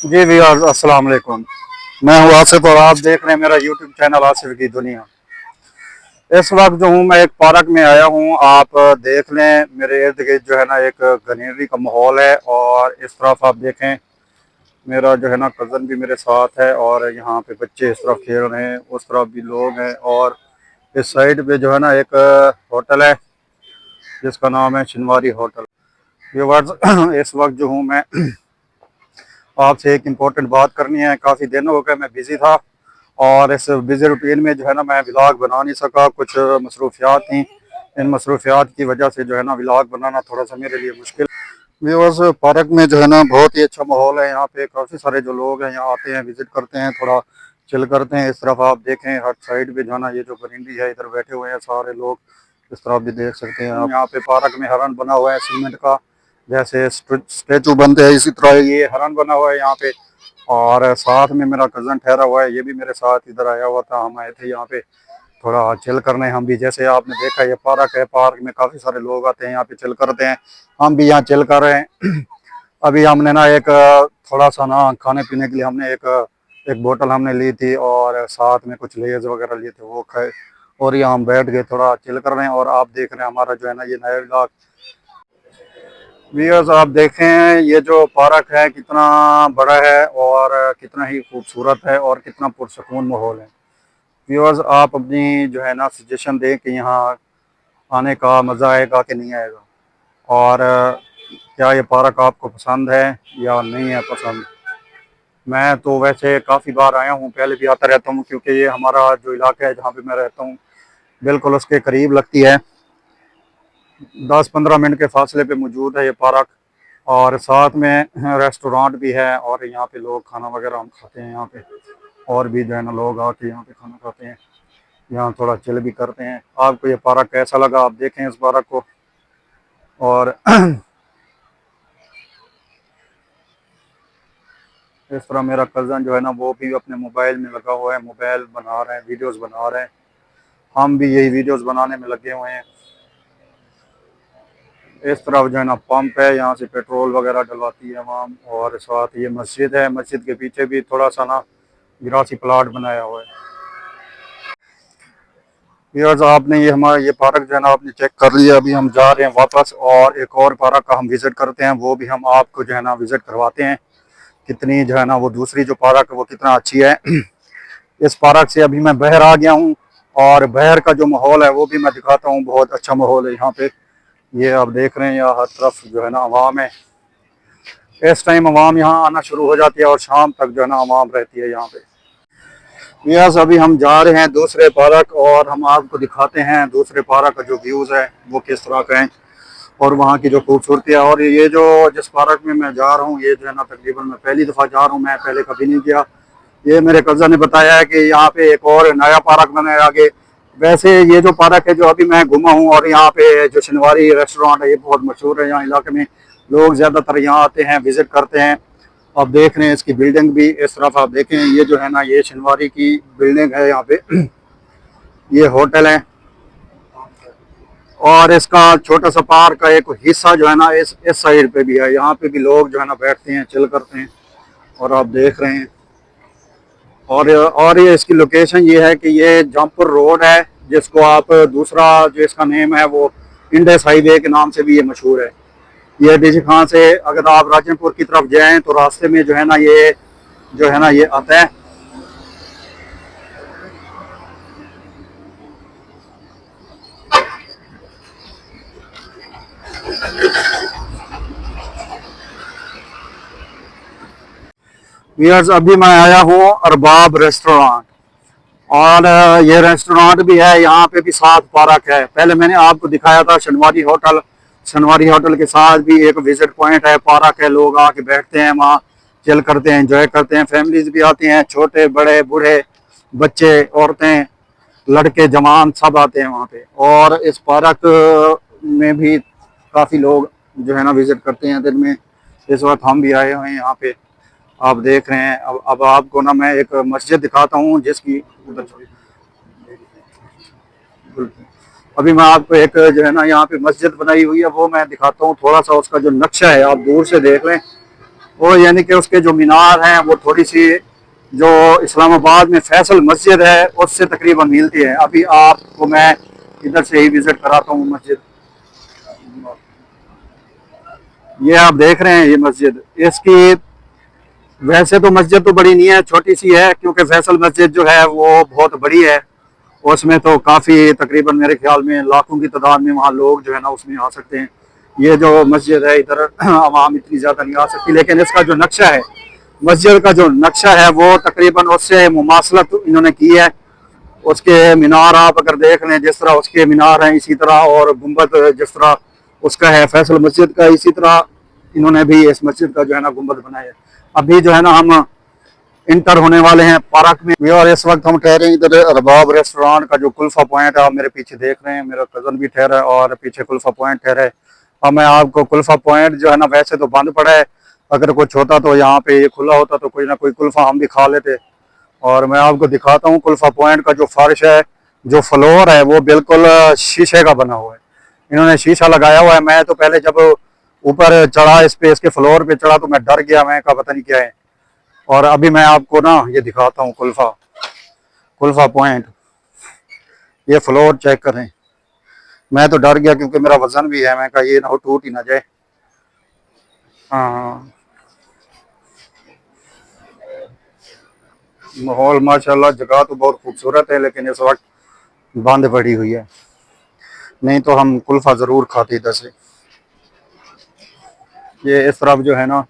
जी viewers अस्सलाम वालेकुम। मैं हूँ आसिफ और आप देख रहे हैं मेरा यूट्यूब चैनल आसिफ की दुनिया। इस वक्त जो हूँ मैं एक पार्क में आया हूँ। आप देख लें मेरे इर्द गिर्द जो है ना एक ग्रीनरी का माहौल है और इस तरफ आप देखें मेरा जो है ना कज़न भी मेरे साथ है और यहाँ पे बच्चे इस तरफ खेल रहे हैं, उस तरफ भी लोग हैं और इस साइड पे जो है ना एक होटल है जिसका नाम है शिनवारी होटल। व्यूअर्स इस वक्त जो हूँ मैं आपसे एक इम्पोर्टेंट बात करनी है। काफ़ी दिन हो गए मैं बिज़ी था और इस बिज़ी रूटीन में जो है ना मैं व्लॉग बना नहीं सका, कुछ मसरूफियात थी। इन मसरूफियात की वजह से जो है ना व्लॉग बनाना थोड़ा सा मेरे लिए मुश्किल। व्यूअर्स पार्क में जो है ना बहुत ही अच्छा माहौल है। यहाँ पे काफ़ी सारे जो लोग हैं यहाँ आते हैं, विजिट करते हैं, थोड़ा चिल करते हैं। इस तरफ आप देखें हर साइड पे जो है ना ये जो ग्रीनरी है, इधर बैठे हुए हैं सारे लोग। इस तरफ भी देख सकते हैं आप। यहाँ पे पार्क में हरन बना हुआ है सीमेंट का, जैसे स्टेचू बनते हैं इसी तरह ये हरन बना हुआ है यहाँ पे। और साथ में मेरा कज़न ठहरा हुआ है, ये भी मेरे साथ इधर आया हुआ था। हम आए थे यहाँ पे थोड़ा चिल करने। हम भी जैसे आपने देखा ये पार्क है, पार्क में काफ़ी सारे लोग आते हैं यहाँ पे चिल करते हैं। हम भी यहाँ चिल कर रहे हैं। अभी हमने ना एक थोड़ा सा ना खाने पीने के लिए हमने एक बोतल हमने ली थी और साथ में कुछ लेज वगैरह लिए थे, वो खाए और यहाँ हम बैठ गए थोड़ा चिल कर रहे हैं। और आप देख रहे हैं हमारा जो है ना ये नया इलाका। व्यूअर्स आप देखें ये जो पार्क है कितना बड़ा है और कितना ही खूबसूरत है और कितना पुरसकून माहौल है। व्यूअर्स आप अपनी जो है ना सजेशन दें कि यहाँ आने का मज़ा आएगा कि नहीं आएगा, और क्या ये पार्क आपको पसंद है या नहीं है पसंद। मैं तो वैसे काफ़ी बार आया हूँ, पहले भी आता रहता हूँ क्योंकि ये हमारा जो इलाका है जहाँ पे मैं रहता हूँ बिल्कुल उसके करीब लगती है। 10-15 मिनट के फासले पे मौजूद है ये पार्क और साथ में रेस्टोरेंट भी है और यहाँ पे लोग खाना वगैरह हम खाते हैं यहाँ पे। और भी जो है ना लोग आके यहाँ पे खाना खाते हैं, यहाँ थोड़ा चिल भी करते हैं। आपको ये पार्क कैसा लगा आप देखें इस पार्क को। और इस तरह मेरा कज़न जो है ना वो भी अपने मोबाइल में लगा हुआ है, मोबाइल बना रहे हैं, वीडियोस बना रहे हैं। हम भी यही वीडियोस बनाने में लगे हुए हैं। इस तरफ जो है ना पंप है, यहाँ से पेट्रोल वगैरह डलवाती है वहाँ। और साथ ये मस्जिद है, मस्जिद के पीछे भी थोड़ा सा ना गिरासी प्लाट बनाया हुआ है। यार आपने ये हमारा ये पार्क जो है ना आपने चेक कर लिया। अभी हम जा रहे हैं वापस और एक और पार्क का हम विज़िट करते हैं, वो भी हम आपको जो है ना विज़िट करवाते हैं। कितनी जो है ना वो दूसरी जो पार्क है वो कितना अच्छी है। इस पार्क से अभी मैं बाहर आ गया हूँ और बाहर का जो माहौल है वो भी मैं दिखाता हूँ। बहुत अच्छा माहौल है यहाँ पे, ये आप देख रहे हैं यहाँ हर तरफ जो है ना आवाम है। इस टाइम आवाम यहाँ आना शुरू हो जाती है और शाम तक जो है ना आवाम रहती है यहाँ पे। यस अभी हम जा रहे हैं दूसरे पार्क और हम आपको दिखाते हैं दूसरे पार्क का जो व्यूज़ है वो किस तरह का है और वहाँ की जो खूबसूरती है। और ये जो जिस पार्क में मैं जा रहा हूँ ये जो है ना तकरीबन मैं पहली दफ़ा जा रहा हूँ, मैं पहले कभी नहीं गया। ये मेरे कज़न ने बताया है कि यहाँ पे एक और नया पार्क बना है आगे। वैसे ये जो पार्क है जो अभी मैं घूमा हूँ और यहाँ पे जो शिनवारी रेस्टोरेंट है ये बहुत मशहूर है यहाँ इलाके में। लोग ज़्यादातर यहाँ आते हैं, विज़िट करते हैं। आप देख रहे हैं इसकी बिल्डिंग भी इस तरफ आप देखें, ये जो है ना ये शिनवारी की बिल्डिंग है यहाँ पे। ये होटल है और इसका छोटा सा पार्क का एक हिस्सा जो है ना इस साइड पे भी है। यहाँ पे भी लोग जो है ना बैठते हैं, चिल करते हैं और आप देख रहे हैं। और ये इसकी लोकेशन ये है कि ये जमपुर रोड है जिसको आप दूसरा जो इसका नेम है वो इंडस हाईवे के नाम से भी ये मशहूर है। ये डीसी खां से अगर आप राजनपुर की तरफ जाएं तो रास्ते में जो है ना ये जो है ना ये आता है। व्यूअर्स अभी मैं आया हूँ अरबाब रेस्टोरेंट और ये रेस्टोरेंट भी है, यहाँ पे भी साथ पार्क है। पहले मैंने आपको दिखाया था शनवारी होटल। शनवारी होटल के साथ भी एक विजिट पॉइंट है, पार्क है, लोग आके बैठते हैं वहाँ, चिल करते हैं, एंजॉय करते हैं। फैमिलीज भी आती हैं, छोटे बड़े बूढ़े बच्चे औरतें लड़के जवान सब आते हैं वहाँ पे। और इस पार्क में भी काफ़ी लोग जो है ना विजिट करते हैं दिन में। इस वक्त हम भी आए हुए हैं यहाँ पे, आप देख रहे हैं। अब आपको ना मैं एक मस्जिद दिखाता हूँ जिसकी अभी मैं आपको एक जो है ना यहाँ पे मस्जिद बनाई हुई है वो मैं दिखाता हूँ। थोड़ा सा उसका जो नक्शा है आप दूर से देख लें। और यानी कि उसके जो मीनार हैं वो थोड़ी सी जो इस्लामाबाद में फैसल मस्जिद है उससे तकरीबन मिलती है। अभी आपको मैं इधर से ही विजिट कराता हूँ मस्जिद। ये आप देख रहे हैं ये मस्जिद, इसकी वैसे तो मस्जिद तो बड़ी नहीं है, छोटी सी है, क्योंकि फैसल मस्जिद जो है वो बहुत बड़ी है। उसमें तो काफ़ी तकरीबन मेरे ख्याल में लाखों की तादाद में वहाँ लोग जो है ना उसमें आ सकते हैं। ये जो मस्जिद है इधर आवाम इतनी ज़्यादा नहीं आ सकती, लेकिन इसका जो नक्शा है, मस्जिद का जो नक्शा है वो तकरीबन उससे मुमासलत इन्होंने की है। उसके मीनार आप अगर देख लें, जिस तरह उसके मीनार हैं इसी तरह, और गुंबद जिस तरह उसका है फैसल मस्जिद का, इसी तरह इन्होंने भी इस मस्जिद का जो है ना गुंबद बनाया है। अभी जो है ना हम इंटर होने वाले हैं पार्क में, और इस वक्त हम ठहरे इधर अरबाब रेस्टोरेंट का जो कुल्फा पॉइंट है, आप मेरे पीछे देख रहे हैं, मेरा कजन भी ठहरा है और पीछे कुल्फा पॉइंट ठहरा है। अब मैं आपको कुल्फा पॉइंट जो है ना वैसे तो बंद पड़ा है, अगर कुछ होता तो यहाँ पे ये खुला होता तो कोई ना कोई कुल्फा हम भी खा लेते। और मैं आपको दिखाता हूँ कुल्फा पॉइंट का जो फर्श है, जो फ्लोर है वो बिल्कुल शीशे का बना हुआ है। इन्होंने शीशा लगाया हुआ है। मैं तो पहले जब ऊपर चढ़ा इस पे, इसके फ्लोर पे चढ़ा, तो मैं डर गया, मैं कहा पता नहीं क्या है। और अभी मैं आपको ना ये दिखाता हूँ कुल्फा कुल्फा पॉइंट, ये फ्लोर चेक करें। मैं तो डर गया क्योंकि मेरा वजन भी है, मैं कहा ये ना हो टूट ही ना जाए। हाँ, माहौल माशाल्लाह, जगह तो बहुत खूबसूरत है, लेकिन इस वक्त बंद पड़ी हुई है, नहीं तो हम कुल्फा ज़रूर खाते इधर से। ये इस तरफ जो है ना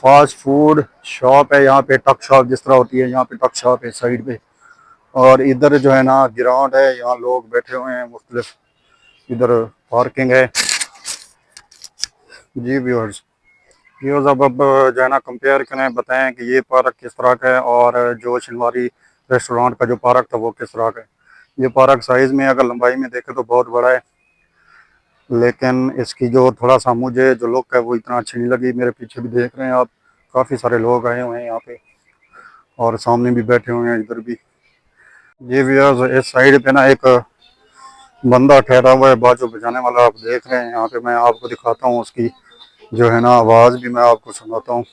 फास्ट फूड शॉप है, यहाँ पे टक शॉप जिस तरह होती है, यहाँ पे टक शॉप है साइड पे। और इधर जो है ना ग्राउंड है, यहाँ लोग बैठे हुए हैं मुख्तलिफ, इधर पार्किंग है। जी व्यूअर्स, अब जो है ना कंपेयर करें, बताएं कि ये पार्क किस तरह का है और जो शिनवारी रेस्टोरेंट का जो पार्क था वो किस तरह का है। ये पार्क साइज़ में अगर लंबाई में देखें तो बहुत बड़ा है, लेकिन इसकी जो थोड़ा सा मुझे जो लुक है वो इतना अच्छी नहीं लगी। मेरे पीछे भी देख रहे हैं आप, काफ़ी सारे लोग आए हुए हैं यहाँ पे, और सामने भी बैठे हुए हैं इधर भी। ये व्यूअर्स, इस साइड पे ना एक बंदा ठहरा हुआ है, बाजू बजाने वाला, आप देख रहे हैं। यहाँ पे मैं आपको दिखाता हूँ उसकी जो है ना आवाज़ भी मैं आपको सुनाता हूँ।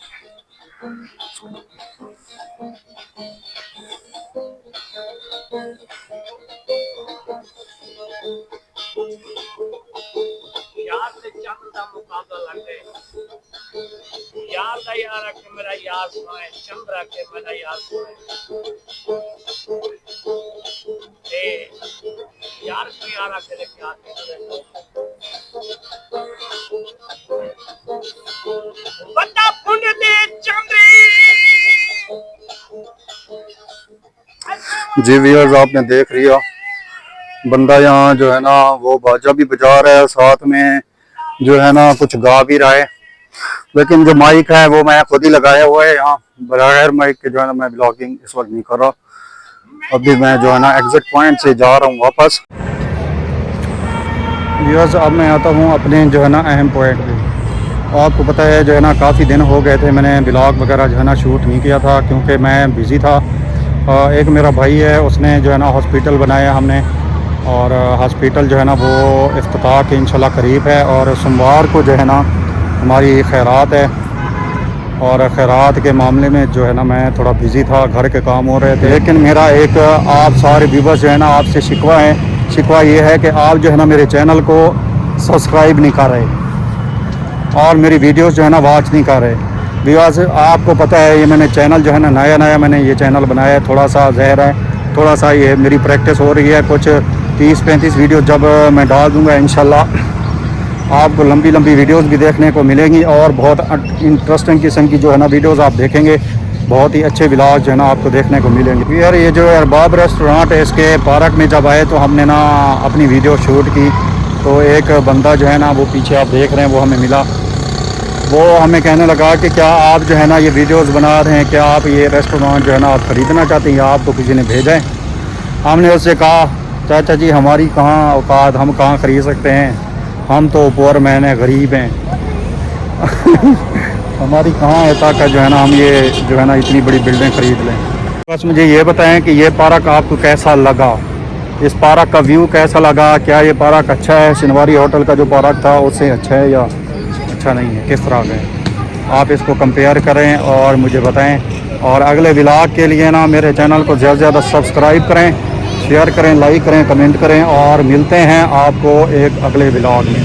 यार से चंद का मुकाबला लग गए, यार का यार के मेरा यार सुनाए, चंद्रा के मेरा यार सुनाए, यार को यार के लेके आते बता पुण्य दे चंद्री। जी व्यूअर्स, आपने देख लिया, बंदा यहाँ जो है ना वो बाजा भी बजा रहा है, साथ में जो है ना कुछ गा भी रहा है, लेकिन जो माइक है वो मैं खुद ही लगाया हुआ है यहाँ, बगैर माइक के जो है ना मैं ब्लॉगिंग इस वक्त नहीं कर रहा। अभी मैं जो है ना एग्जिट पॉइंट से जा रहा हूँ वापस। व्यूअर्स, अब मैं आता हूँ अपने जो है ना अहम पॉइंट पे। आपको पता है जो है ना काफ़ी दिन हो गए थे मैंने ब्लॉग वगैरह जो है ना शूट नहीं किया था, क्योंकि मैं बिज़ी था। एक मेरा भाई है, उसने जो है ना हॉस्पिटल बनाया हमने, और हॉस्पिटल जो है ना वो इफ्तिताह के इंशाल्लाह करीब है, और सोमवार को जो है ना हमारी खैरात है, और खैरात के मामले में जो है ना मैं थोड़ा बिज़ी था, घर के काम हो रहे थे। लेकिन मेरा एक आप सारे व्यूवर्स जो है ना आपसे शिकवा है, शिकवा ये है कि आप जो है ना मेरे चैनल को सब्सक्राइब नहीं कर रहे और मेरी वीडियोस जो है ना वॉच नहीं कर रहे। व्यूअर्स, आपको पता है ये मैंने चैनल जो है ना नया मैंने ये चैनल बनाया है, थोड़ा सा ज़हर है, थोड़ा सा ये मेरी प्रैक्टिस हो रही है। कुछ 30-35 वीडियो जब मैं डाल दूँगा इंशाल्लाह आपको लंबी वीडियोस भी देखने को मिलेंगी, और बहुत इंटरेस्टिंग किस्म की जो है ना वीडियोस आप देखेंगे, बहुत ही अच्छे व्लॉग जो है ना आपको देखने को मिलेंगे। यार ये जो अरबाब रेस्टोरेंट है, इसके पार्क में जब आए तो हमने ना अपनी वीडियो शूट की, तो एक बंदा जो है ना वो पीछे आप देख रहे हैं वो हमें मिला। वो हमें कहने लगा कि क्या आप जो है ना ये वीडियोस बना रहे हैं, क्या आप ये रेस्टोरेंट जो है ना आप ख़रीदना चाहते हैं या आपको किसी ने भेजा है। हमने उससे कहा चाचा जी हमारी कहाँ औकात, हम कहाँ ख़रीद सकते हैं, हम तो पुअर मैन है, गरीब हैं हमारी कहाँ है ताकत जो है ना हम ये जो है ना इतनी बड़ी बिल्डिंग ख़रीद लें। बस मुझे ये बताएं कि ये पार्क आपको कैसा लगा, इस पार्क का व्यू कैसा लगा, क्या ये पार्क अच्छा है, शिनवारी होटल का जो पार्क था उससे अच्छा है या अच्छा नहीं है, किस तरह का है। आप इसको कंपेयर करें और मुझे बताएं। और अगले व्लॉग के लिए ना मेरे चैनल को ज़्यादा से ज़्यादा सब्सक्राइब करें, शेयर करें, लाइक करें, कमेंट करें और मिलते हैं आपको एक अगले व्लॉग में।